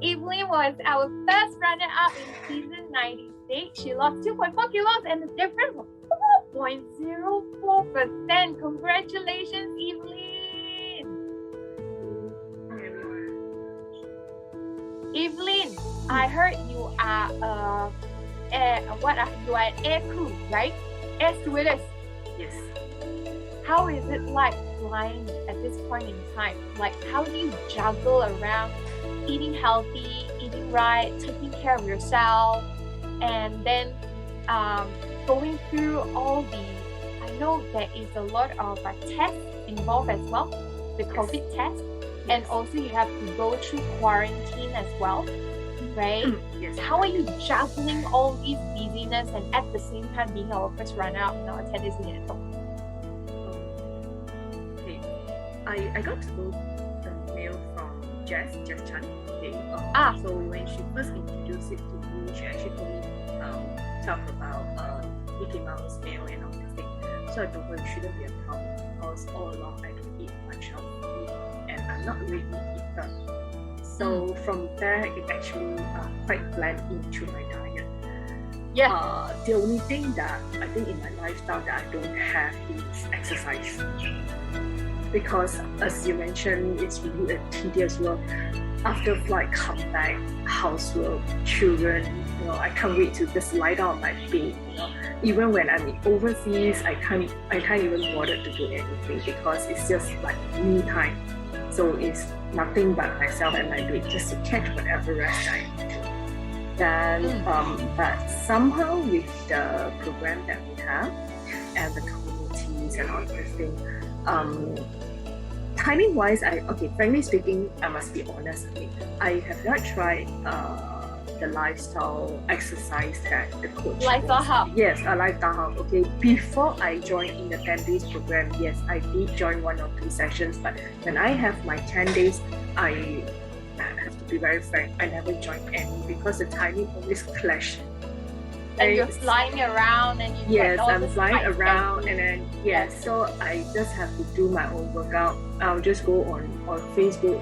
Evelyn was our first runner-up in season 96. She lost 2.4 kilos and the difference was 4.04%. Congratulations, Evelyn! Evelyn, I heard you are you are an air crew, right? Air stewardess. Yes. How is it like flying at this point in time? Like, how do you juggle around eating healthy, eating right, taking care of yourself, and then going through all the, I know there is a lot of tests involved as well, the COVID test, and also you have to go through quarantine as well, right? Yes. How are you juggling all these busyness and at the same time being our first runner-up in our 10 days at home? Okay. I got to know the mail from Jess Chan. Okay. So when she first introduced it to me, she actually told me talk about Mickey Mouse mail and all this thing. So I told her it shouldn't be a problem because all along I don't eat much of food and I'm not really eater. So from there it actually quite blend into my diet. Yeah. The only thing that I think in my lifestyle that I don't have is exercise. Because as you mentioned, it's really a tedious work. After flight, come back, housework, children, I can't wait to just lie down on my bed. Even when I'm overseas, I can't even bother to do anything because it's just like me time. So it's nothing but myself and my bed just to catch whatever rest I need to. Then, but somehow with the program that we have and the communities and all these things, timing wise, frankly speaking, I must be honest. I have not tried the lifestyle exercise that the coach. Lifestyle Hub. Yes, a lifestyle hub. Okay, before I joined in the 10 days program, yes, I did join 1 or 2 sessions. But when I have my 10 days, I have to be very frank. I never joined any because the timing always clash. And you're flying around and you yes, get all I'm flying around and then so I just have to do my own workout. I'll just go on Facebook.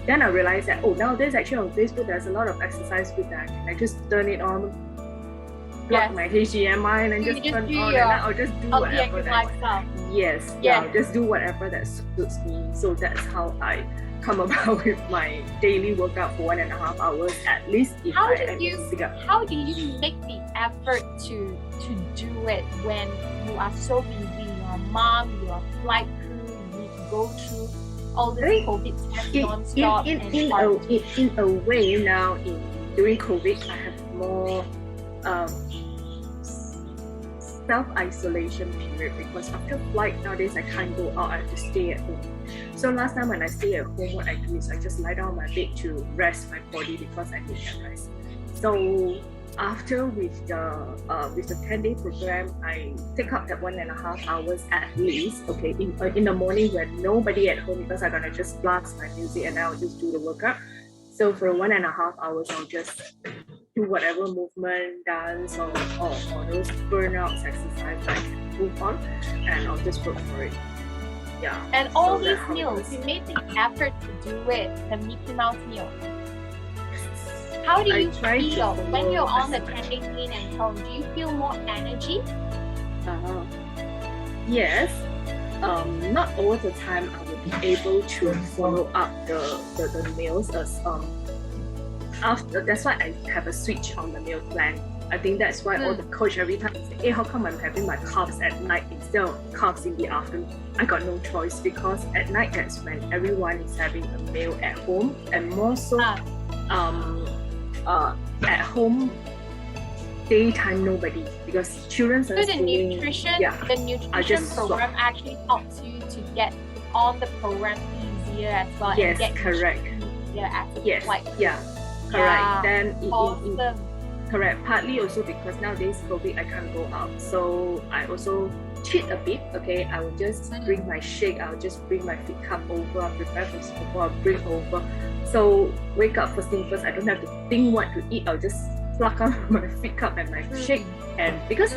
Then I realized that nowadays actually on Facebook there's a lot of exercise group that I just turn it on, plug my HDMI and then just turn on and then I'll just do whatever that. Yes, I'll just do whatever that suits me. So that's how I come about with my daily workout for 1.5 hours at least. How do you make the effort to do it when you are so busy? You're a mom, you're a flight crew, you need to go through all this COVID test non-stop. In a way now, during COVID, I have more self-isolation period because after flight nowadays I can't go out, I have to stay at home. So last time when I stay at home, what I do is I just lie down on my bed to rest my body because I need that rest. So after with the 10-day program, I take up that 1.5 hours at least. Okay, in the morning when nobody at home because I'm gonna just blast my music and I'll just do the workout. So for 1.5 hours, I'll just do whatever movement, dance, or those burnouts exercise that I can move on, and I'll just work for it. Yeah. And all these meals, you made the effort to do it, the Mickey Mouse meal. How do you feel when you're on the 10-day clean and home? Do you feel more energy? Yes. Not all the time I will be able to follow up the meals as that's why I have a switch on the meal plan. I think that's why all the coach every time say, hey, how come I'm having my carbs at night instead of carbs in the afternoon? I got no choice because at night that's when everyone is having a meal at home and more so at home daytime nobody because children are the nutrition program actually helps you to get on the program easier as well. Yes, and get correct. Yes, correct. Then awesome. Correct. Partly also because nowadays COVID I can't go out, so I also cheat a bit. Okay, I will just bring my shake. I'll just bring my feed cup over. I'll prepare for school. I'll bring over. So wake up first thing first. I don't have to think what to eat. I'll just plug out my feed cup and my shake. And because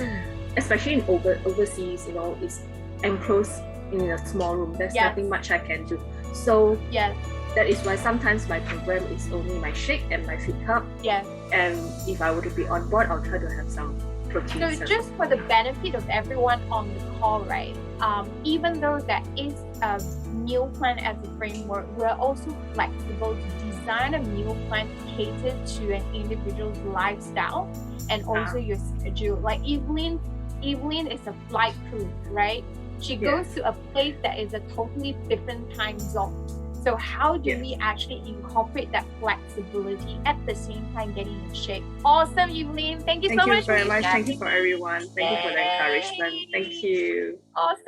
especially in overseas, it's enclosed in a small room. There's nothing much I can do. So Yes. that is why sometimes my program is only my shake and my feed cup. Yes. And if I were to be on board, I'll try to have some protein. So just for the benefit of everyone on the call, right? Even though there is a meal plan as a framework, we're also flexible to design a meal plan catered to an individual's lifestyle and also your schedule. Like Evelyn is a flight crew, right? She goes to a place that is a totally different time zone. So how do we actually incorporate that flexibility at the same time getting in shape? Awesome, Evelyn. Thank you so much. Thank you very much. Thank you for everyone. Thank you for the encouragement. Thank you. Awesome.